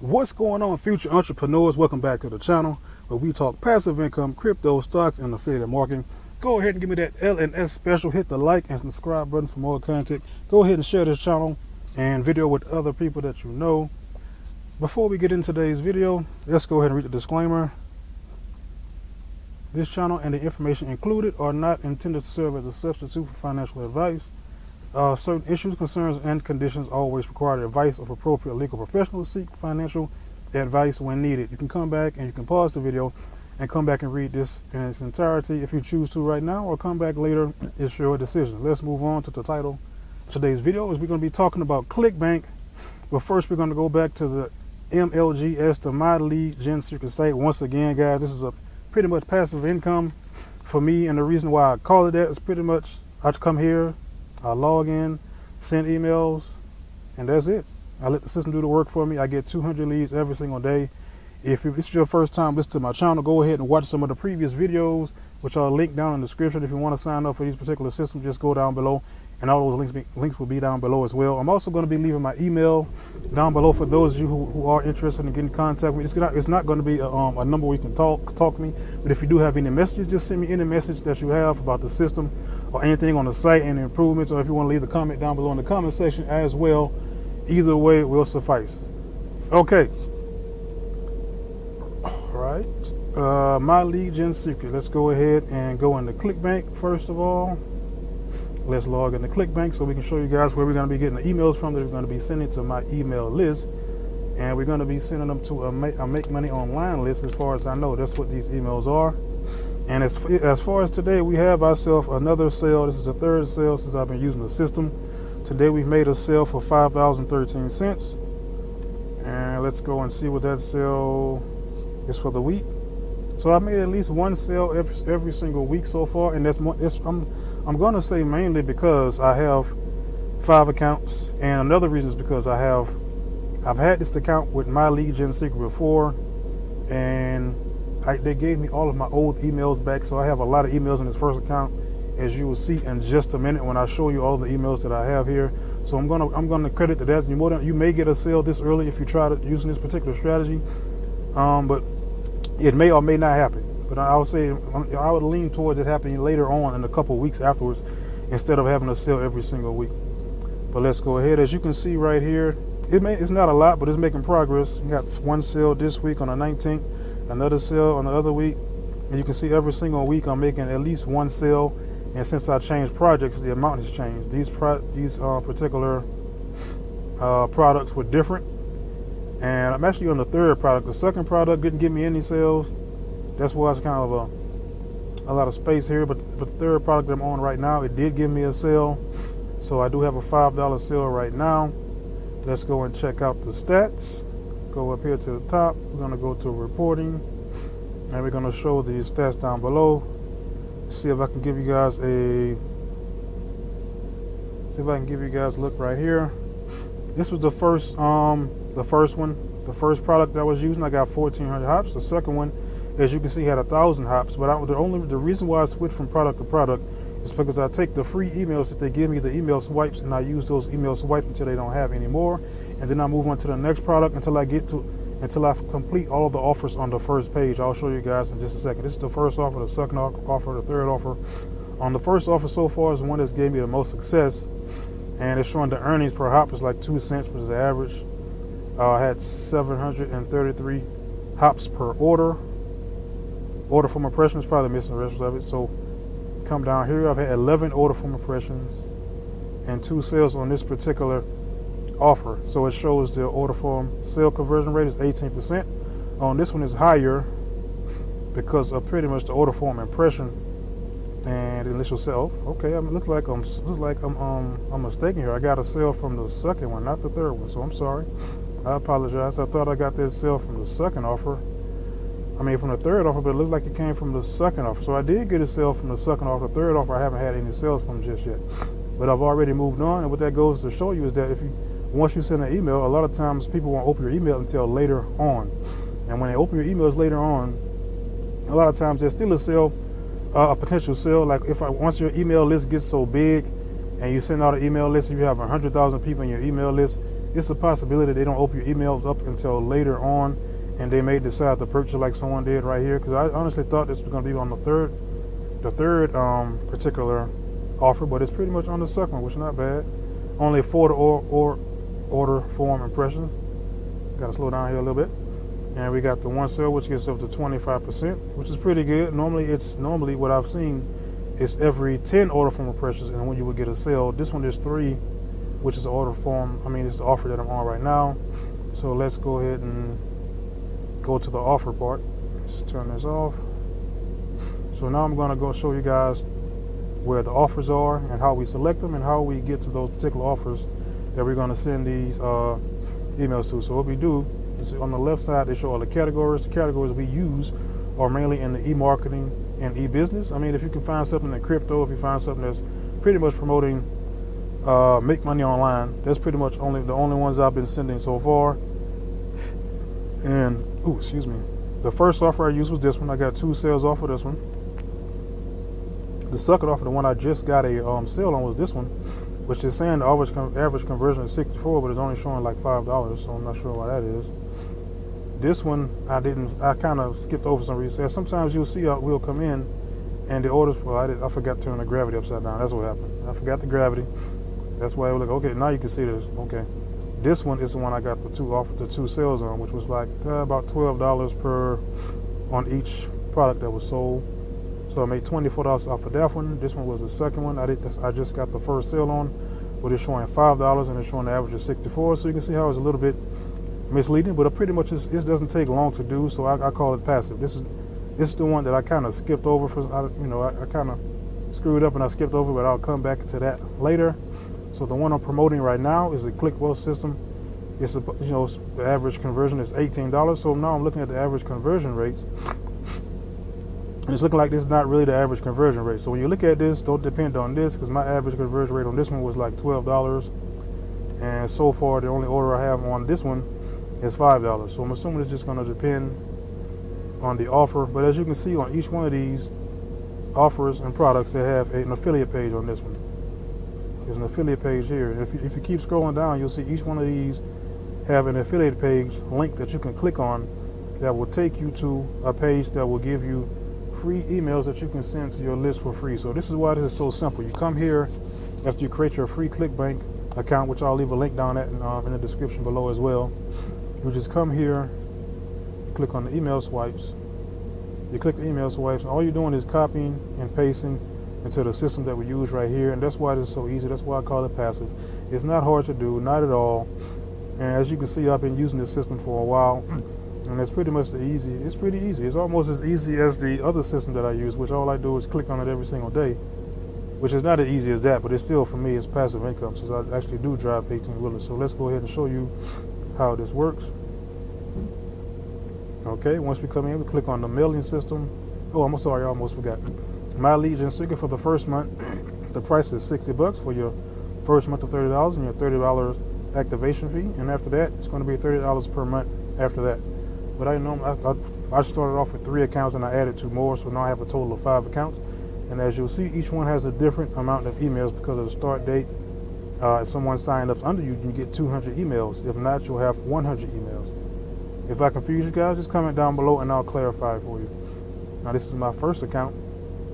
What's going on, future entrepreneurs? Welcome back to the channel where we talk passive income, crypto, stocks, and affiliate marketing. Go ahead and give me that LNS special. Hit the like and subscribe button for more content. Go ahead and share this channel and video with other people that you know. Before we get into today's video, let's go ahead and read the disclaimer. This channel and the information included are not intended to serve as a substitute for financial advice. Certain issues, concerns, and conditions always require the advice of appropriate legal professionals. Seek financial advice when needed. You can come back and you can pause the video and come back and read this in its entirety if you choose to right now, or come back later. It's your decision. Let's move on to the title. Today's video is we're going to be talking about ClickBank, but first we're going to go back to the MLGS, the My Lead Gen Secret site. Once again, guys, this is a pretty much passive income for me, and the reason why I call it that is pretty much I come here, I log in, send emails, and that's it. I let the system do the work for me. I get 200 leads every single day. If this is your first time listening to my channel, go ahead and watch some of the previous videos, which I'll link down in the description. If you want to sign up for these particular systems, just go down below, and all those links will be down below as well. I'm also going to be leaving my email down below for those of you who are interested in getting in contact with me. It's not going to be a number where you can talk to me, but if you do have any messages, just send me any message that you have about the system or anything on the site and improvements, or if you want to leave a comment down below in the comment section as well. Either way will suffice. Okay. All right. My Lead Gen Secret. Let's go ahead and go into ClickBank first of all. Let's log into ClickBank so we can show you guys where we're going to be getting the emails from that we're going to be sending to my email list. And we're going to be sending them to a Make Money Online list. As far as I know, that's what these emails are. And as far as today, we have ourselves another sale. This is the third sale since I've been using the system. Today we've made a sale for $5.13. And let's go and see what that sale is for the week. So I made at least one sale every single week so far, and I'm going to say mainly because I have 5 accounts, and another reason is because I've had this account with My Lead Gen Secret before, and they gave me all of my old emails back, so I have a lot of emails in this first account, as you will see in just a minute when I show you all the emails that I have here. So I'm gonna credit to that. You may get a sale this early if you try to using this particular strategy, but it may or may not happen. But I would say I would lean towards it happening later on in a couple of weeks afterwards, instead of having a sale every single week. But let's go ahead. As you can see right here, it's not a lot, but it's making progress. You got one sale this week on the 19th, another sale on the other week, and you can see every single week I'm making at least one sale. And since I changed projects, the amount has changed. These particular products were different, and I'm actually on the third product. The second product didn't give me any sales. That's why it's kind of a lot of space here. But the third product that I'm on right now, it did give me a sale. So I do have a $5 sale right now. Let's go and check out the stats. Go up here to the top. We're going to go to reporting, and we're going to show the stats down below. See if I can give you guys a look right here. This was the first one, the first product that I was using. I got 1,400 hops. The second one, as you can see, had 1,000 hops. But the reason why I switched from product to product is because I take the free emails that they give me, the email swipes, and I use those email swipes until they don't have any more, and then I move on to the next product until I complete all of the offers on the first page. I'll show you guys in just a second. This is the first offer, the second offer, the third offer. On the first offer so far is the one that's gave me the most success, and it's showing the earnings per hop is like 2 cents, which is the average. I had 733 hops per order. Order from impression is probably missing the rest of it. So come down here, I've had 11 order from impressions and 2 sales on this particular offer. So it shows the order form sale conversion rate is 18%. On this one is higher because of pretty much the order form impression and the initial sale. Okay, it looks like I'm mistaken here. I got a sale from the second one, not the third one. So I'm sorry. I apologize. I thought I got this sale from the second offer. From the third offer, but it looked like it came from the second offer. So I did get a sale from the second offer. The third offer I haven't had any sales from just yet, but I've already moved on. And what that goes to show you is that once you send an email, a lot of times people won't open your email until later on. And when they open your emails later on, a lot of times there's still a sale, a potential sale. Like once your email list gets so big and you send out an email list and you have 100,000 people in your email list, it's a possibility they don't open your emails up until later on, and they may decide to purchase like someone did right here. Because I honestly thought this was going to be on the third particular offer, but it's pretty much on the second one, which is not bad. Only 4 order form impressions. Got to slow down here a little bit. And we got the one sale, which gets up to 25%, which is pretty good. Normally what I've seen is every 10 order form impressions, and when you would get a sale. This one is 3, which is the order form. I mean, it's the offer that I'm on right now. So let's go ahead and go to the offer part. Just turn this off. So now I'm going to go show you guys where the offers are and how we select them and how we get to those particular offers that we're going to send these emails to. So what we do is on the left side, they show all the categories. The categories we use are mainly in the e-marketing and e-business. I mean, if you can find something in crypto, if you find something that's pretty much promoting make money online, that's pretty much the only ones I've been sending so far. And excuse me, the first offer I used was this one. I got 2 sales off of this one. The second offer, the one I just got a sale on, was this one, which is saying the average conversion is 64, but it's only showing like $5, so I'm not sure why that is. This one I kind of skipped over some reason. Sometimes you'll see we'll come in and the orders, I forgot to turn the gravity upside down. That's what happened. I forgot the gravity. That's why I was like, okay, now you can see this. Okay. This one is the one I got the 2 sales on, which was like about $12 per on each product that was sold. So I made $24 off of that one. This one was the second one. I just got the first sale on, but it's showing $5 and it's showing the average of 64. So you can see how it's a little bit misleading, but pretty much it doesn't take long to do. So I call it passive. This is the one that I kind of skipped over I kind of screwed up and I skipped over, but I'll come back to that later. So the one I'm promoting right now is the ClickWell system. It's the average conversion is $18. So now I'm looking at the average conversion rates. And it's looking like this is not really the average conversion rate. So when you look at this, don't depend on this, because my average conversion rate on this one was like $12. And so far, the only order I have on this one is $5. So I'm assuming it's just going to depend on the offer. But as you can see on each one of these offers and products, they have an affiliate page on this one. There's an affiliate page here. And if you keep scrolling down, you'll see each one of these have an affiliate page link that you can click on that will take you to a page that will give you free emails that you can send to your list for free. So this is why this is so simple. You come here after you create your free ClickBank account, which I'll leave a link down at in the description below as well. You just come here, click on the email swipes. You click the email swipes, and all you're doing is copying and pasting into the system that we use right here. And that's why this is so easy. That's why I call it passive. It's not hard to do, not at all. And as you can see, I've been using this system for a while. And it's pretty much it's pretty easy. It's almost as easy as the other system that I use, which all I do is click on it every single day, which is not as easy as that, but it's still, for me, it's passive income since I actually do drive 18-wheelers. So let's go ahead and show you how this works. Okay, once we come in, we click on the mailing system. Oh, I'm sorry, I almost forgot. My lead gen sticker for the first month, the price is $60 for your first month of $30 and your $30 activation fee. And after that, it's going to be $30 per month after that. But I started off with 3 accounts and I added 2 more, so now I have a total of 5 accounts. And as you'll see, each one has a different amount of emails because of the start date. If someone signed up under you, you can get 200 emails. If not, you'll have 100 emails. If I confuse you guys, just comment down below and I'll clarify for you. Now this is my first account.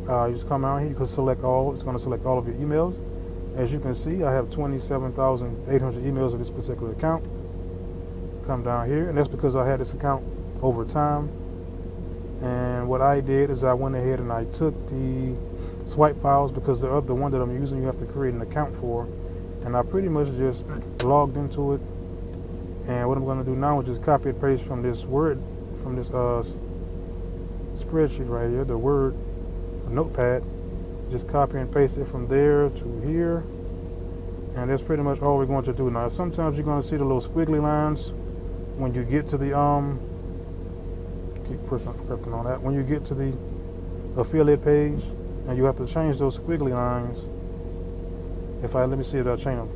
You just come out here, you can select all. It's going to select all of your emails. As you can see, I have 27,800 emails in this particular account. Come down here, and that's because I had this account over time. And what I did is I went ahead and I took the swipe files, because the one that I'm using you have to create an account for, and I pretty much just logged into it. And what I'm going to do now is just copy and paste from this spreadsheet right here, the Word notepad. Just copy and paste it from there to here, and that's pretty much all we're going to do. Now sometimes you're going to see the little squiggly lines when you get to the keep pressing on that, when you get to the affiliate page, and you have to change those squiggly lines. Let me see if I change them.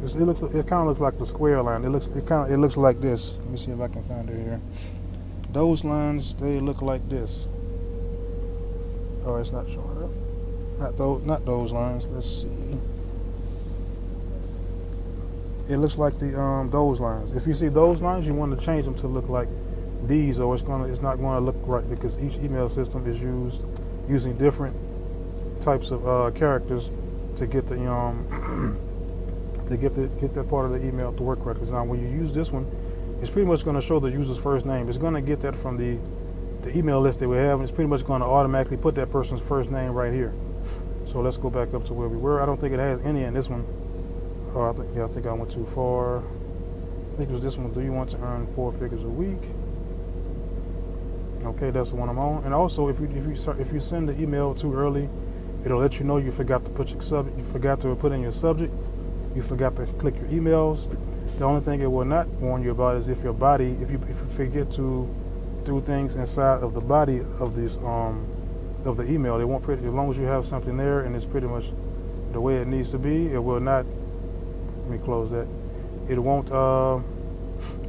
It kind of looks like the square line. It looks like this. Let me see if I can find it here. Those lines, they look like this. Oh, it's not showing up. Not those lines. Let's see. it looks like the those lines. If you see those lines, you want to change them to look like these, or it's not going to look right, because each email system is using different types of characters to get the to get that part of the email to work correctly. Now, when you use this one, it's pretty much going to show the user's first name. It's going to get that from the email list that we have, and it's pretty much going to automatically put that person's first name right here. So let's go back up to where we were. I don't think it has any in this one. Oh, I think I went too far. I think it was this one. Do you want to earn 4 figures a week? Okay, that's the one I'm on. And also, if you send the email too early, it'll let you know you forgot to put your subject. You forgot to put in your subject. You forgot to click your emails. The only thing it will not warn you about is if you forget to do things inside of the body of this of the email. It won't as long as you have something there and it's pretty much the way it needs to be. It will not. Let me close that. It won't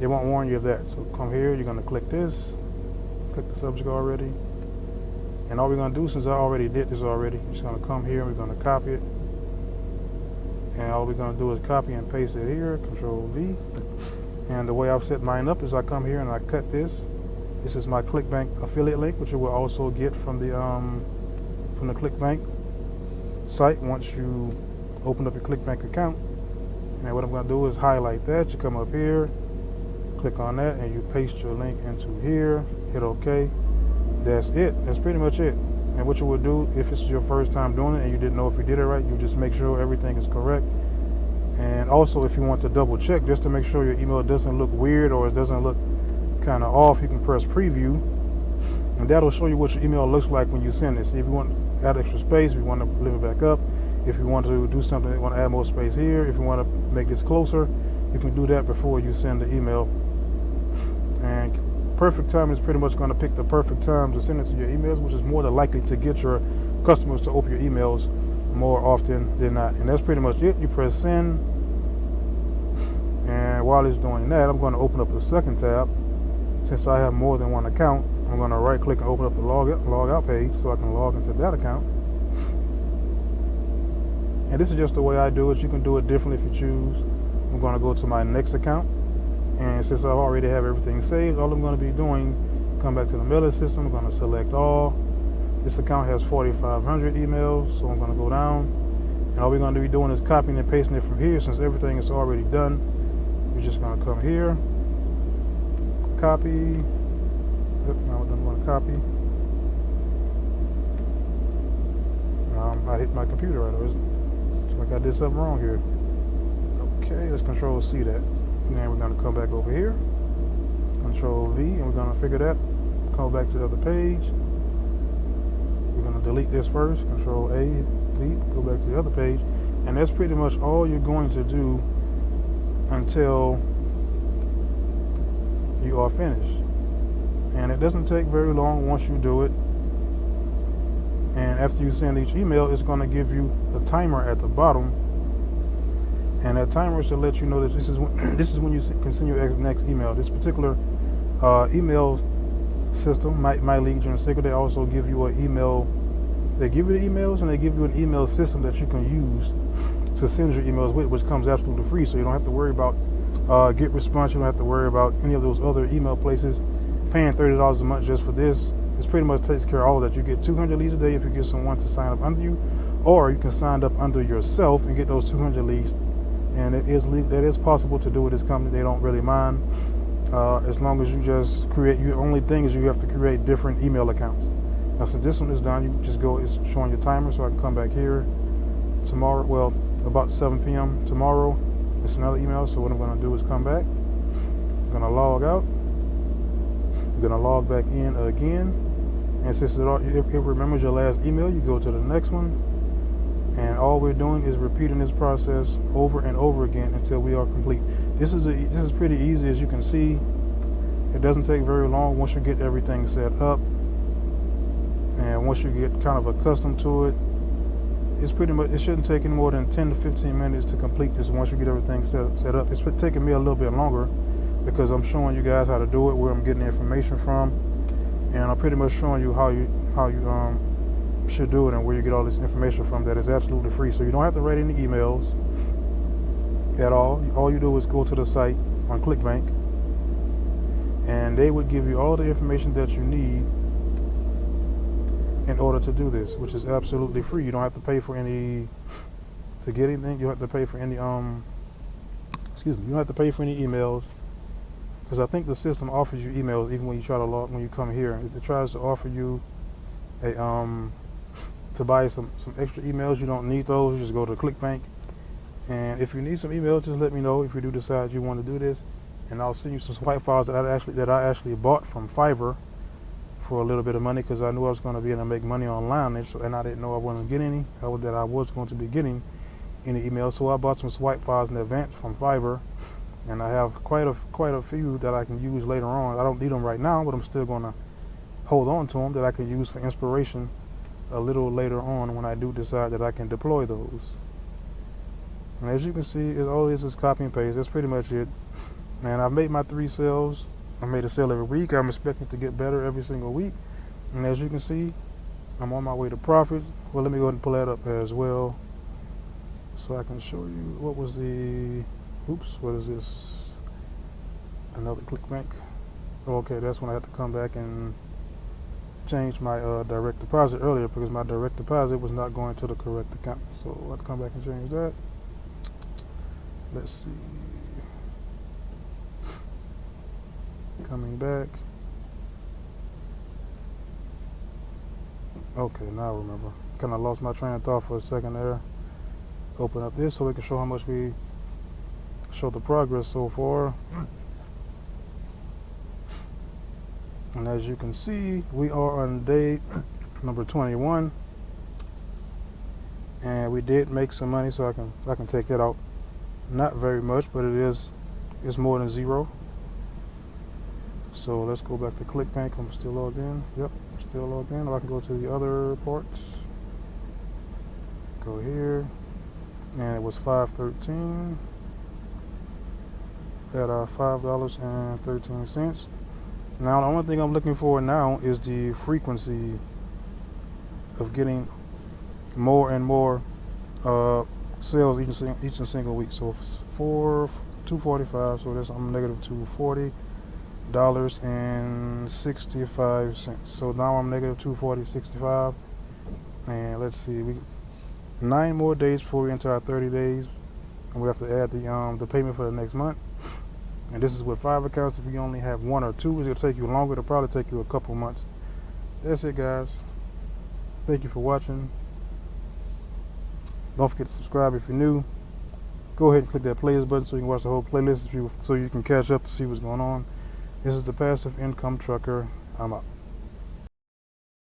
warn you of that. So come here. You're gonna click this. Click the subject already. And all we're gonna do, since I already did this already, we're just gonna come here and we're gonna copy it. And all we're going to do is copy and paste it here, Control V. And the way I've set mine up is I come here and I cut this. This is my ClickBank affiliate link, which you will also get from the ClickBank site once you open up your ClickBank account. And what I'm going to do is highlight that. You come up here, click on that, and you paste your link into here. Hit OK. That's it. That's pretty much it. And what you would do, if it's your first time doing it and you didn't know if you did it right, you just make sure everything is correct. And also, if you want to double check, just to make sure your email doesn't look weird or it doesn't look kind of off, you can press preview, and that'll show you what your email looks like when you send it. So if you want to add extra space, if you want to lift it back up, if you want to do something, you want to add more space here, if you want to make this closer, you can do that before you send the email. And perfect time is pretty much going to pick the perfect time to send it to your emails, which is more than likely to get your customers to open your emails more often than not. And that's pretty much it. You press send, and while it's doing that, I'm going to open up a second tab. Since I have more than one account, I'm going to right click and open up the log out page so I can log into that account. And this is just the way I do it. You can do it differently if you choose. I'm going to go to my next account. And since I already have everything saved, all I'm going to be doing, come back to the mailing system, I'm going to select all. This account has 4,500 emails, so I'm going to go down. And all we're going to be doing is copying and pasting it from here. Since everything is already done, we're just going to come here, copy. Now I'm going to copy. I hit my computer right away. Looks like I did something wrong here. Okay, let's Control C that. And then we're going to come back over here, Control V, and we're going to figure that. Come back to the other page. We're going to delete this first, Control A, delete, go back to the other page. And that's pretty much all you're going to do until you are finished. And it doesn't take very long once you do it. And after you send each email, it's going to give you a timer at the bottom. And that timer is to let you know that this is when you can send your next email. This particular email system, My Legion Secret, they also give you an email. They give you the emails, and they give you an email system that you can use to send your emails with, which comes absolutely free. So you don't have to worry about GetResponse. You don't have to worry about any of those other email places. Paying $30 a month just for this, this pretty much takes care of all that. You get 200 leads a day if you get someone to sign up under you, or you can sign up under yourself and get those 200 leads. And that is possible to do with this company. They don't really mind as long as you just create. The only thing is you have to create different email accounts. Now, since this one is done, you just go. It's showing your timer, so I can come back here tomorrow. Well, about 7 p.m. tomorrow. It's another email. So what I'm going to do is come back. I'm going to log out. I'm going to log back in again. And since it remembers your last email, you go to the next one. And all we're doing is repeating this process over and over again until we are complete. This is pretty easy, as you can see. It doesn't take very long once you get everything set up, and once you get kind of accustomed to it. It's pretty much. It shouldn't take any more than 10 to 15 minutes to complete this. Once you get everything set up, it's taking me a little bit longer because I'm showing you guys how to do it, where I'm getting the information from, and I'm pretty much showing you how you should do it and where you get all this information from that is absolutely free. So you don't have to write any emails. at all you do is go to the site on ClickBank, and they would give you all the information that you need in order to do this, which is absolutely free. You don't have to pay for any to get anything. You don't have to pay for any you don't have to pay for any emails, because I think the system offers you emails even when you try to log when you come here. It tries to offer you a to buy some extra emails. You don't need those. You just go to ClickBank, and if you need some emails, just let me know if you do decide you want to do this, and I'll send you some swipe files that I actually bought from Fiverr for a little bit of money, because I knew I was going to be able to make money online, and I didn't know I wasn't getting any, that I was going to be getting any emails. So I bought some swipe files in advance from Fiverr, and I have quite a few that I can use later on. I don't need them right now, but I'm still going to hold on to them that I can use for inspiration a little later on when I do decide that I can deploy those. And as you can see, all this is copy and paste. That's pretty much it. And I've made my 3 sales. I made a sale every week. I'm expecting to get better every single week. And as you can see, I'm on my way to profit. Well, let me go ahead and pull that up as well, so I can show you what was the, what is this? Another ClickBank. Okay, that's when I had to come back and change my direct deposit earlier, because my direct deposit was not going to the correct account. So I'll have to come back and change that. Let's see. Coming back. Okay, now I remember. Kind of lost my train of thought for a second there. Open up this so we can show how much we show the progress so far. And as you can see, we are on day number 21, and we did make some money, so I can take that out. Not very much, but it's more than zero. So let's go back to ClickBank. I'm still logged in. Yep, still logged in. Or I can go to the other parts. Go here, and it was $5.13 at $5.13. Now the only thing I'm looking for now is the frequency of getting more and more sales each and single week. So for $245, so that's I'm negative $240.65. So now I'm negative $240.65, and let's see, we 9 more days before we enter our 30 days, and we have to add the payment for the next month. And this is with 5 accounts. If you only have 1 or 2, it'll take you longer. It'll probably take you a couple months. That's it, guys. Thank you for watching. Don't forget to subscribe if you're new. Go ahead and click that playlist button so you can watch the whole playlist, so you can catch up to see what's going on. This is the Passive Income Trucker. I'm out.